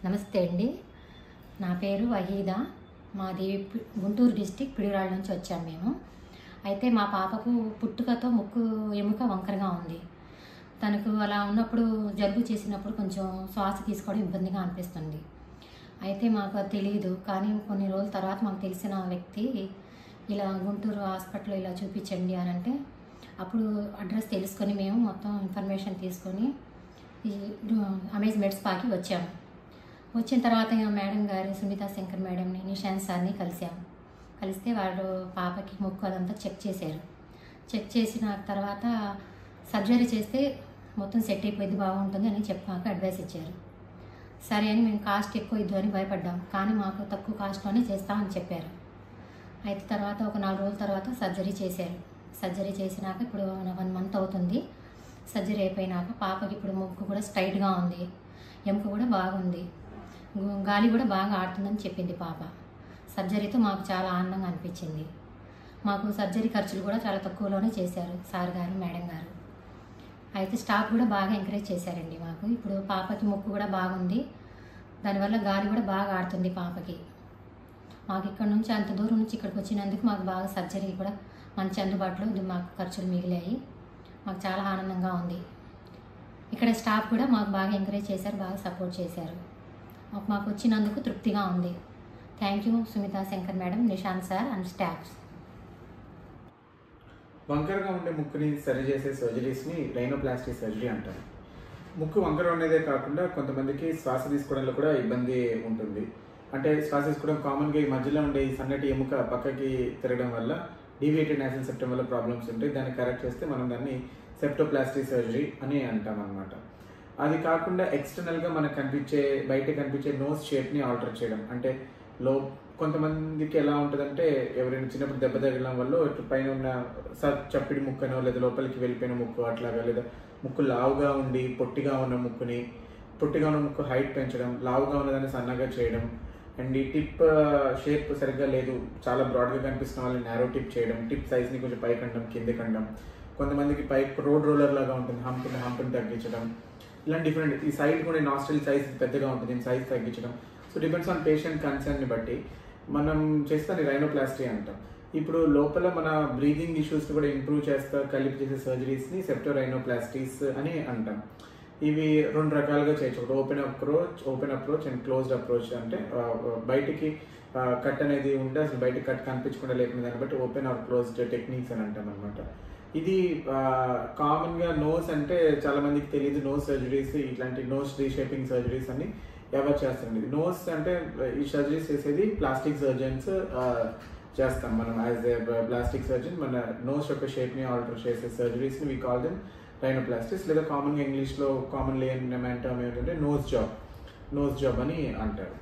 నమస్తే అండి. నా పేరు వహీదా. మాది గుంటూరు డిస్టిక్ పిడుగురాళ్ళ నుంచి వచ్చాము మేము. అయితే మా పాపకు పుట్టుకతో ముక్కు ఎముక వంకరగా ఉంది. తనకు అలా ఉన్నప్పుడు జలుబు చేసినప్పుడు కొంచెం శ్వాస తీసుకోవడం ఇబ్బందిగా అనిపిస్తుంది. అయితే మాకు అది తెలియదు, కానీ కొన్ని రోజుల తర్వాత మాకు తెలిసిన వ్యక్తి ఇలా గుంటూరు హాస్పిటల్లో ఇలా చూపించండి అని అంటే అప్పుడు అడ్రస్ తెలుసుకొని మేము మొత్తం ఇన్ఫర్మేషన్ తీసుకొని ఈ అమేజ్మెంట్ స్పాకి వచ్చాము. వచ్చిన తర్వాత మేడం గారు సునీతా శంకర్ మేడంని, నిశాంత్ సార్ని కలిస్తే వాళ్ళు పాపకి ముక్కు అదంతా చెక్ చేశారు. చెక్ చేసిన తర్వాత సర్జరీ చేస్తే మొత్తం సెట్ అయిపోయింది, బాగుంటుంది అని చెప్పాక అడ్వైస్ ఇచ్చారు. సరే అని మేము కాస్ట్ ఎక్కువ ఇద్దు అని భయపడ్డాం, కానీ మాకు తక్కువ కాస్ట్లోనే చేస్తామని చెప్పారు. అయితే తర్వాత ఒక 4 రోజుల తర్వాత సర్జరీ చేశారు. సర్జరీ చేసినాక ఇప్పుడు 1 మంత్ అవుతుంది. సర్జరీ అయిపోయినాక పాపకి ఇప్పుడు ముక్కు కూడా స్ట్రైట్గా ఉంది, ఎముక కూడా బాగుంది, గాలి కూడా బాగా ఆడుతుందని చెప్పింది పాప. సర్జరీతో మాకు చాలా ఆనందంగా అనిపించింది. మాకు సర్జరీ ఖర్చులు కూడా చాలా తక్కువలోనే చేశారు సార్ గారు, మేడం గారు. అయితే స్టాఫ్ కూడా బాగా ఎంకరేజ్ చేశారండి మాకు. ఇప్పుడు పాపకి ముక్కు కూడా బాగుంది, దానివల్ల గాలి కూడా బాగా ఆడుతుంది పాపకి. మాకు ఇక్కడ నుంచి అంత దూరం నుంచి ఇక్కడికి వచ్చినందుకు మాకు బాగా సర్జరీ కూడా మంచి అందుబాటులో మాకు ఖర్చులు మిగిలాయి. మాకు చాలా ఆనందంగా ఉంది. ఇక్కడ స్టాఫ్ కూడా మాకు బాగా ఎంకరేజ్ చేశారు, బాగా సపోర్ట్ చేశారు. మాకు వచ్చినందుకు తృప్తిగా ఉంది. Thank you Sunitha Shankar madam, Nishanth sir and staffs. వంకరగా ఉండే ముక్కుని సరిచేసే సర్జరీస్ని రైనోప్లాస్టీ సర్జరీ అంటారు. ముక్కు వంకర ఉండేదే కాకుండా కొంతమందికి శ్వాస తీసుకోవడంలో కూడా ఇబ్బంది ఉంటుంది. అంటే శ్వాస తీసుకోవడం కామన్గా ఈ మధ్యలో ఉండే ఈ సన్నటి ఎముక పక్కకి తిరగడం వల్ల డీవియేటెడ్ నాసిల్ సెప్టమ్ వల్ల ప్రాబ్లమ్స్ ఉంటాయి. దాన్ని కరెక్ట్ చేస్తే మనం దాన్ని సెప్టోప్లాస్టీ సర్జరీ అని అంటాం అనమాట. అది కాకుండా ఎక్స్టర్నల్గా మనకు బయట కనిపించే నోస్ షేప్ని ఆల్టర్ చేయడం. అంటే కొంతమందికి ఎలా ఉంటుందంటే ఎవరైనా చిన్నప్పుడు దెబ్బ తగలడం వల్ల పైన ఉన్న చప్పిడి ముక్కనో లేదా లోపలికి వెళ్ళిపోయిన ముక్కు అట్లాగా, లేదా ముక్కు లావుగా ఉండి పొట్టిగా ఉన్న ముక్కు హైట్ పెంచడం, లావుగా ఉన్నదాన్ని సన్నగా చేయడం, అండ్ ఈ టిప్ షేప్ సరిగ్గా లేదు, చాలా బ్రాడ్గా కనిపిస్తున్న వాళ్ళని నేరో టిప్ చేయడం, టిప్ సైజ్ని కొంచెం పైకి అనడం, కిందకి అనడం. కొంతమందికి రోడ్ రోలర్ లాగా ఉంటుంది, హంప్ని తగ్గించడం. ఇలాంటి డిఫరెంట్ ఈ సైడ్ కూడా నాస్ట్రిల్ సైజ్ పెద్దగా ఉంటుంది, సైజ్ తగ్గించడం. సో డిపెండ్స్ ఆన్ పేషెంట్ కన్సర్న్ని బట్టి మనం చేస్తాను రైనోప్లాస్టీ అంటాం. ఇప్పుడు లోపల మన బ్రీదింగ్ ఇష్యూస్ కూడా ఇంప్రూవ్ కలిపి చేసే సర్జరీస్ని సెప్టో రైనోప్లాస్టీస్ అని అంటాం. ఇవి 2 రకాలుగా చేయొచ్చు. ఒకటి open approach and closed approach. అంటే బయటికి కట్ అనేది ఉంటే అసలు బయటికి కట్ కనిపించకుండా లేకుండా దాన్ని బట్టి ఓపెన్ ఆర్ క్లోజ్డ్ టెక్నిక్స్ అని అంటాం అనమాట. ఇది కామన్గా నోస్ అంటే చాలా మందికి తెలియదు. నోస్ సర్జరీస్, ఇట్లాంటి నోస్ రీషేపింగ్ సర్జరీస్ అని ఎవరు చేస్తారండి. నోస్ అంటే ఈ సర్జరీస్ చేసేది ప్లాస్టిక్ సర్జన్స్ చేస్తాం మనం. యాజ్ ఏ ప్లాస్టిక్ సర్జన్ మన నోస్ యొక్క షేప్ని ఆల్టర్ చేసే సర్జరీస్ని వీ కాల్ దెమ్ రైనోప్లాస్టిస్, లేదా కామన్గా ఇంగ్లీష్లో కామన్లీ టర్మ్ ఏంటంటే నోస్ జాబ్ అని అంటారు.